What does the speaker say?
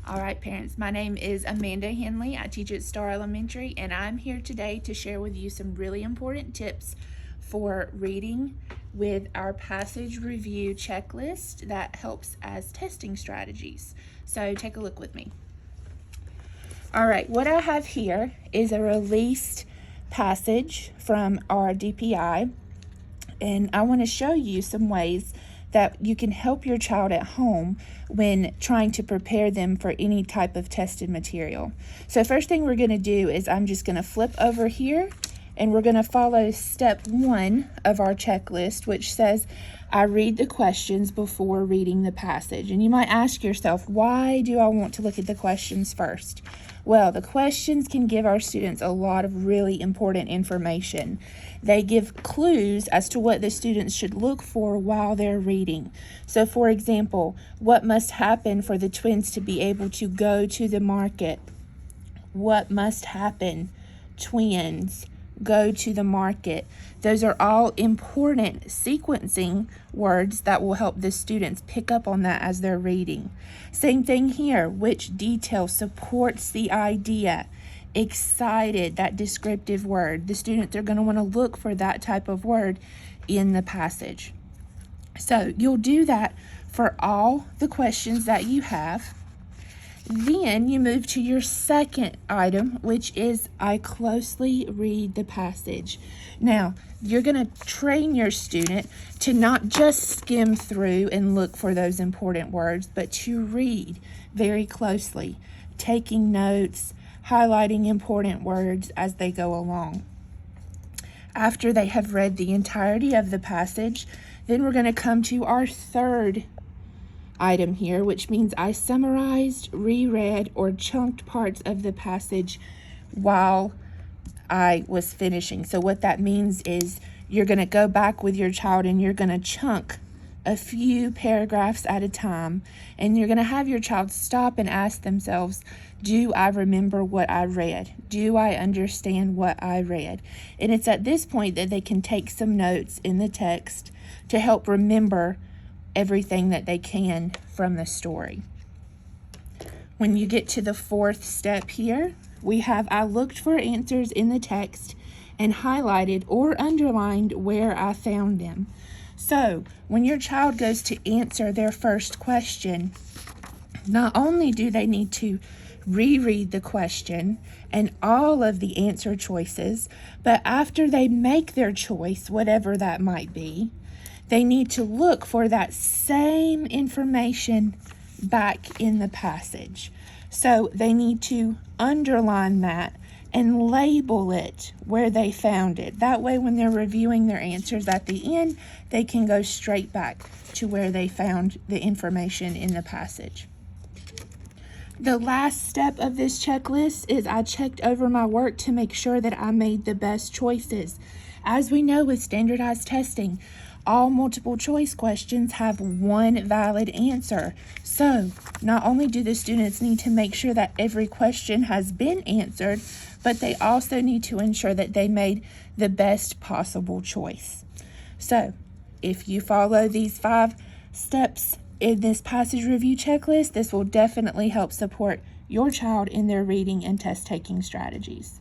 All right, parents, my name is Amanda Henley. I teach at Star Elementary, and I'm here today to share with you some really important tips for reading with our passage review checklist that helps as testing strategies. So take a look with me. All right, what I have here is a released passage from our DPI, and I want to show you some ways that you can help your child at home when trying to prepare them for any type of tested material. So first thing we're going to do is I'm just going to flip over here and we're going to follow step 1 of our checklist, which says I read the questions before reading the passage. And you might ask yourself, why do I want to look at the questions first? Well, the questions can give our students a lot of really important information. They give clues as to what the students should look for while they're reading. So, for example, what must happen for the twins to be able to go to the market? What must happen? Twins go to the market. Those are all important sequencing words that will help the students pick up on that as they're reading. Same thing here. Which detail supports the idea? Excited, that descriptive word. The students are going to want to look for that type of word in the passage. So you'll do that for all the questions that you have. Then you move to your second item, which is I closely read the passage. Now, you're going to train your student to not just skim through and look for those important words, but to read very closely, taking notes, highlighting important words as they go along. After they have read the entirety of the passage, then we're going to come to our third item here, which means I summarized, reread, or chunked parts of the passage while I was finishing. So what that means is you're going to go back with your child and you're going to chunk a few paragraphs at a time, and you're going to have your child stop and ask themselves, do I remember what I read? Do I understand what I read? And it's at this point that they can take some notes in the text to help remember everything that they can from the story. When you get to the fourth step here, we have I looked for answers in the text and highlighted or underlined where I found them. So when your child goes to answer their first question, not only do they need to reread the question and all of the answer choices, but after they make their choice, whatever that might be, they need to look for that same information back in the passage. So they need to underline that and label it where they found it. That way, when they're reviewing their answers at the end, they can go straight back to where they found the information in the passage. The last step of this checklist is I checked over my work to make sure that I made the best choices. As we know with standardized testing, all multiple choice questions have one valid answer. So not only do the students need to make sure that every question has been answered, but they also need to ensure that they made the best possible choice. So if you follow these 5 steps in this passage review checklist, this will definitely help support your child in their reading and test taking strategies.